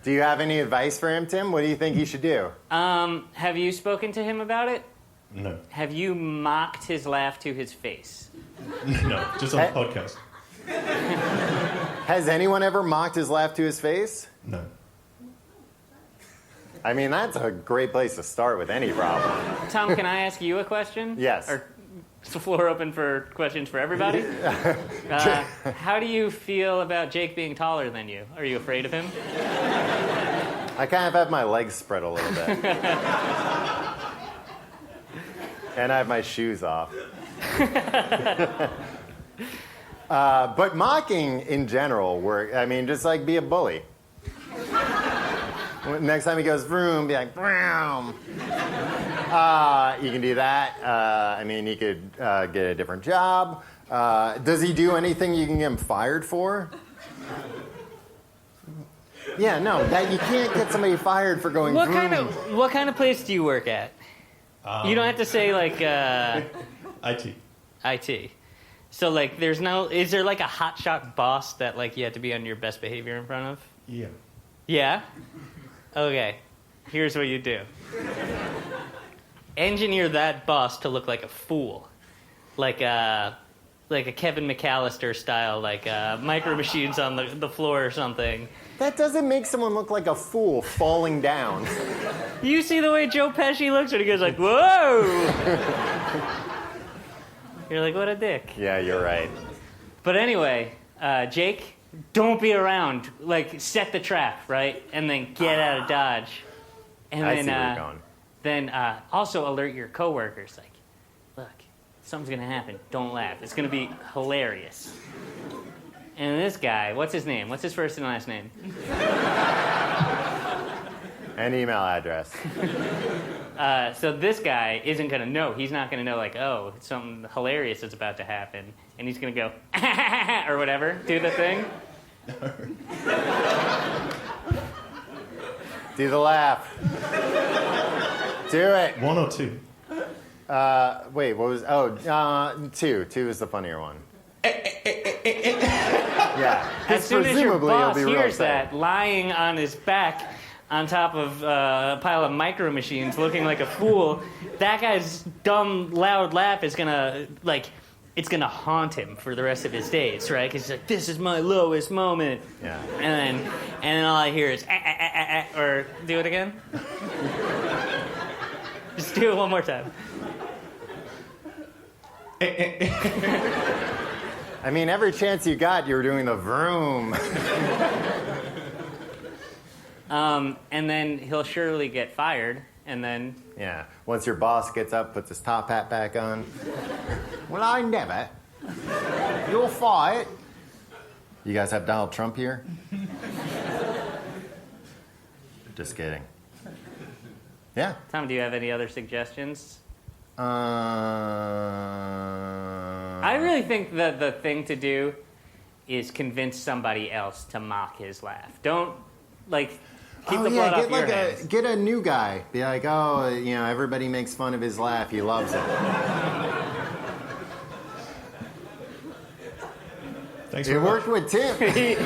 Do you have any advice for him, Tim? What do you think he should do? Have you spoken to him about it? No. Have you mocked his laugh to his face? No, just on the podcast. Has anyone ever mocked his laugh to his face? No. I mean, that's a great place to start with any problem. Tom, can I ask you a question? Yes. Or is the floor open for questions for everybody? How do you feel about Jake being taller than you? Are you afraid of him? I kind of have my legs spread a little bit. And I have my shoes off. But mocking in general works. I mean, just like be a bully. Next time he goes vroom, be like, vroom. You can do that. I mean, he could get a different job. Does he do anything you can get him fired for? Yeah, no, that you can't get somebody fired for going vroom. What kind of place do you work at? You don't have to say like IT. IT. So like, is there like a hotshot boss that like you have to be on your best behavior in front of? Yeah. Yeah? Okay. Here's what you do. Engineer that boss to look like a fool. Like a Kevin McAllister style, like Micro Machines on the floor or something. That doesn't make someone look like a fool falling down. You see the way Joe Pesci looks when he goes like, whoa! You're like, what a dick. Yeah, you're right. But anyway, Jake, don't be around. Like, set the trap, right? And then get out of Dodge. And I then, see where you're going. Then also alert your coworkers. Like, look, something's going to happen. Don't laugh. It's going to be hilarious. And this guy, what's his name? What's his first and last name? And email address. So this guy isn't going to know. He's not going to know, like, oh, something hilarious is about to happen. And he's going to go, or whatever, do the thing. Do the laugh. Do it. One or two? Wait, what was... two. Two is the funnier one. Yeah. As soon as your Presumably boss he'll be real hears upset. that, lying on his back on top of a pile of Micro Machines looking like a fool, that guy's dumb, loud laugh is going to, like... It's going to haunt him for the rest of his days, right? Because he's like, this is my lowest moment. Yeah. And then all I hear is, or do it again. Just do it one more time. I mean, every chance you got, you were doing the vroom. And then he'll surely get fired, and then... Yeah. Once your boss gets up, puts his top hat back on. Well, I never. You're fired. You guys have Donald Trump here? Just kidding. Yeah. Tom, do you have any other suggestions? I really think that the thing to do is convince somebody else to mock his laugh. Don't, like... Keep the blood off your hands. Get a new guy. Be like, oh, everybody makes fun of his laugh. He loves it. Thanks It very worked much. with Tim. Jake,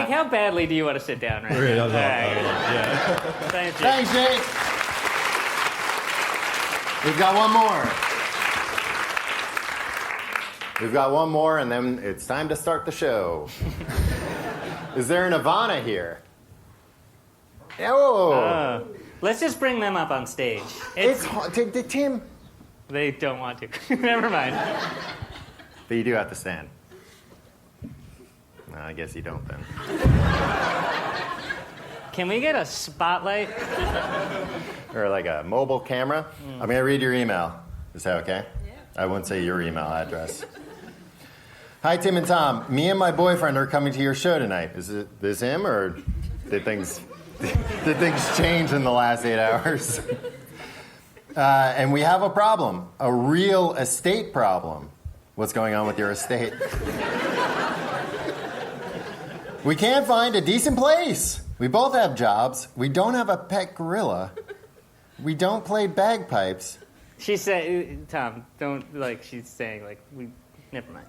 how badly do you want to sit down right Really, now? a lot. Yeah. Thanks, Jake. Thanks, Jake. We've got one more, and then it's time to start the show. Is there an Ivana here? Oh. Let's just bring them up on stage. It's hard. Tim. They don't want to. Never mind. But you do have to stand. No, I guess you don't then. Can we get a spotlight? Or like a mobile camera. I'm going to read your email. Is that okay? Yeah. I won't say your email address. Hi, Tim and Tom. Me and my boyfriend are coming to your show tonight. Is it this him, or did things change in the last 8 hours? And we have a problem, a real estate problem. What's going on with your estate? We can't find a decent place. We both have jobs. We don't have a pet gorilla. We don't play bagpipes. She said, Tom, don't, she's saying, never mind.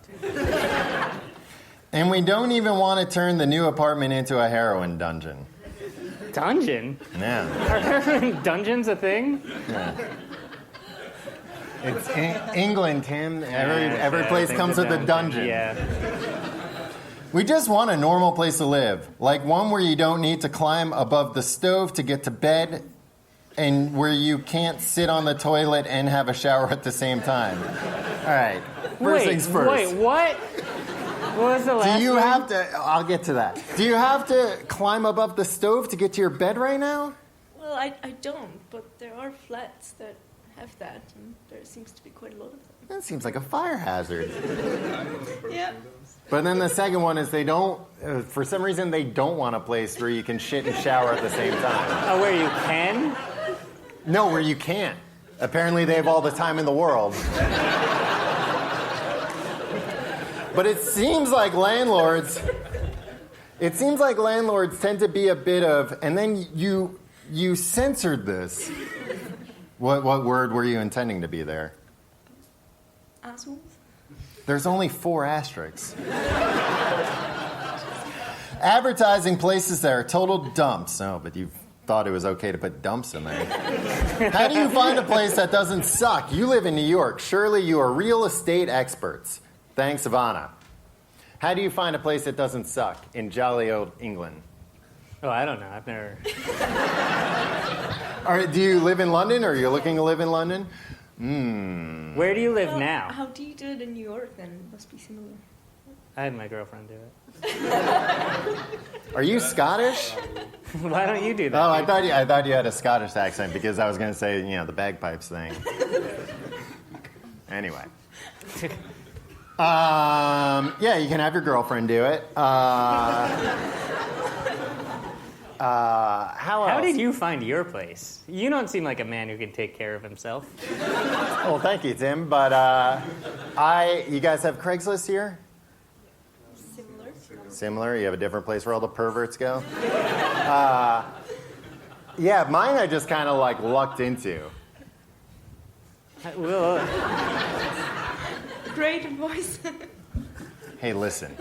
And we don't even want to turn the new apartment into a heroin dungeon. dungeon? Yeah. Are dungeons a thing? It's England, Tim. Every place comes with a dungeon. Yeah. We just want a normal place to live, like one where you don't need to climb above the stove to get to bed, and where you can't sit on the toilet and have a shower at the same time. All right. First things first. Wait, what? What was the last Do you one? have to? I'll get to that. Do you have to climb above the stove to get to your bed right now? Well, I don't, but there are flats that have that, and there seems to be quite a lot of them. That seems like a fire hazard. Yeah. But then the second one is they don't, for some reason, they don't want a place where you can shit and shower at the same time. Oh, where you can? No, where you can't. Apparently they have all the time in the world. But it seems like landlords tend to be a bit of, and then you censored this. What word were you intending to be there? Assholes? There's only 4 asterisks. Advertising places that are total dumps. Oh, but you thought it was okay to put dumps in there. How do you find a place that doesn't suck? You live in New York. Surely you are real estate experts. Thanks, Ivana. How do you find a place that doesn't suck in jolly old England? Oh, I don't know. I've never. Do you live in London, or you're looking to live in London? Where do you live Well, now? How do you do it in New York then? It must be similar. I had my girlfriend do it. Are you Scottish? Why don't you do that? Oh, I thought you had a Scottish accent because I was going to say, the bagpipes thing. Anyway. Yeah, you can have your girlfriend do it. How else? How did you find your place? You don't seem like a man who can take care of himself. Well, thank you, Tim. But you guys have Craigslist here? Similar? Similar? You have a different place where all the perverts go? Yeah, mine I just kind of lucked into. Well, Great voice. Hey, listen.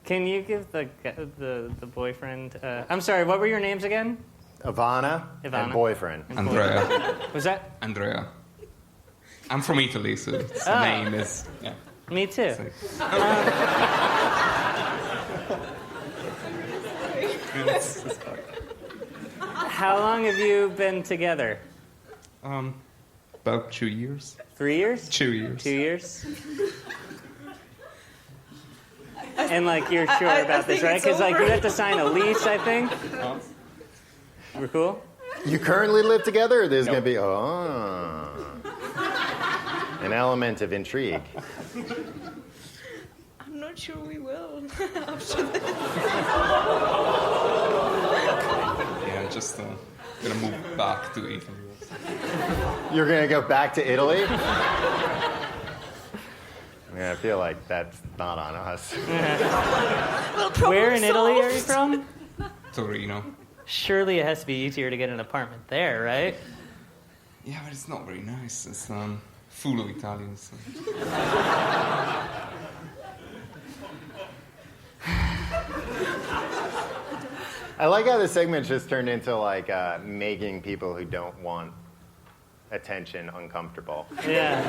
can you give the boyfriend? I'm sorry. What were your names again? Ivana and Ivana. boyfriend. Andrea. Was that Andrea. I'm from Italy, so the name is. Yeah. me too? How long have you been together? About 2 years. 3 years? 2 years. 2 years? And you're sure I about this, think right? it's Because over. you have to sign a lease, I think. We're cool. You currently live together, or there's No. going to be an element of intrigue. I'm not sure we will after this. Yeah, I'm just gonna move back to Italy. You're going to go back to Italy? Yeah, I feel like that's not on us. Well, problem Where in Italy are you solved. from? Torino. Surely it has to be easier to get an apartment there, right? Yeah, but it's not very nice. It's full of Italians. I like how the segment just turned into making people who don't want attention uncomfortable. Yeah.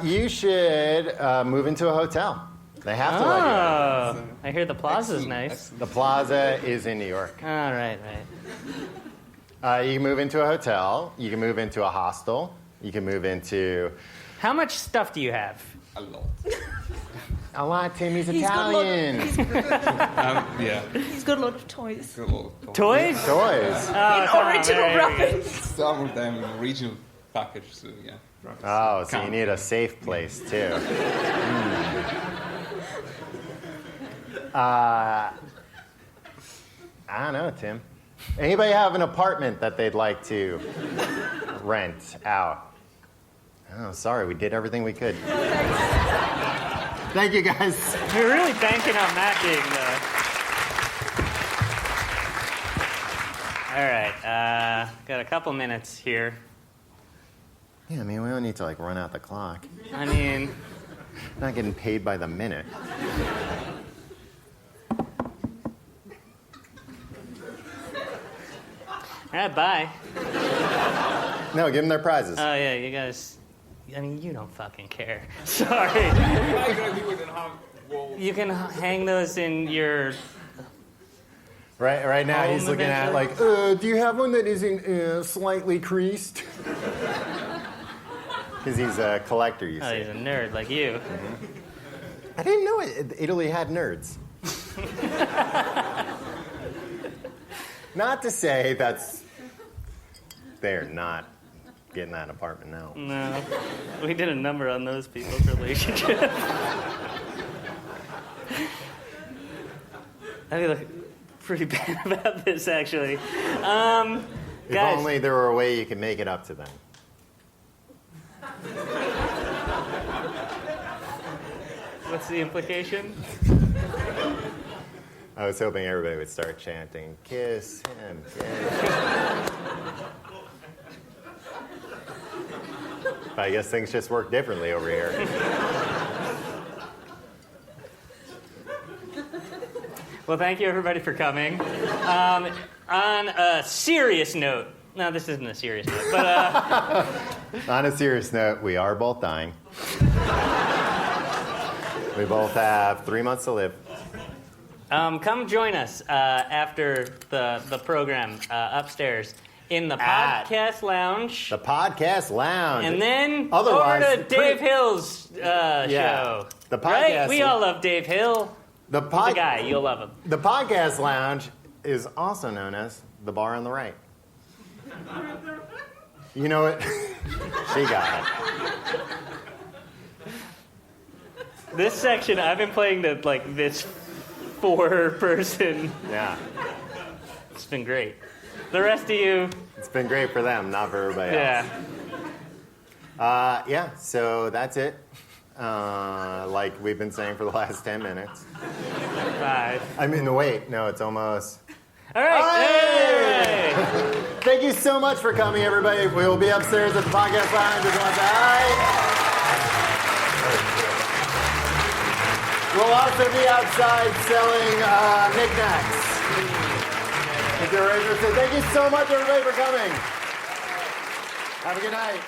You should move into a hotel. They have to let you out. Oh, I hear the plaza's Excellent, nice. excellent. The plaza is in New York. All right. You can move into a hotel. You can move into a hostel. You can move into How much stuff do you have? A lot. a lot. Timmy's He's got a lot of- Italian. Yeah. He's got a lot of toys. A lot of Toys? Toys. Oh, come on, Original there you go. wrapping. Some of them in original package, so yeah. Oh, so you need a safe place too. I don't know, Tim. Anybody have an apartment that they'd like to rent out? Oh, sorry, we did everything we could. Thank you, guys. We're really banking on Matt being All right, got a couple minutes here. Yeah, I mean, we don't need to run out the clock. I mean, Not getting paid by the minute. All right, bye. No, give them their prizes. Oh yeah, you guys. I mean, you don't fucking care. Sorry. You can hang those in your. Right now, he's Home looking at eventually? like, do you have one that isn't slightly creased? Because he's a collector, you Oh, see. he's a nerd like you. I didn't know Italy had nerds. Not to say they're not getting that apartment now. No, we did a number on those people's relationship. I feel like pretty bad about this, actually. If Guys, only there were a way you could make it up to them. what's the implication? I was hoping everybody would start chanting, kiss him, kiss. But I guess things just work differently over here. Well, thank you everybody for coming. On a serious note, no, this isn't a serious note, but On a serious note, we are both dying. We both have 3 months to live. come join us after the program upstairs in the At podcast lounge, The Podcast Lounge. and then Otherwise, over to pretty- Dave Hill's show. The Right? podcast- We all love Dave Hill. the, The guy, you'll love him. the Podcast Lounge is also known as the bar on the right. You know it? She got it. This section, I've been playing this 4-person. Yeah. It's been great. The rest of you, It's been great for them, not for everybody else. yeah. Yeah, so that's it. Like we've been saying for the last 10 minutes. Bye. I mean, wait, no, it's almost. All right. Hey! Hey! Thank you so much for coming, everybody. We will be upstairs at the Podcast Lounge. Just want to say hi. We'll also be outside selling knickknacks. If you're interested. Thank you so much, everybody, for coming. Have a good night.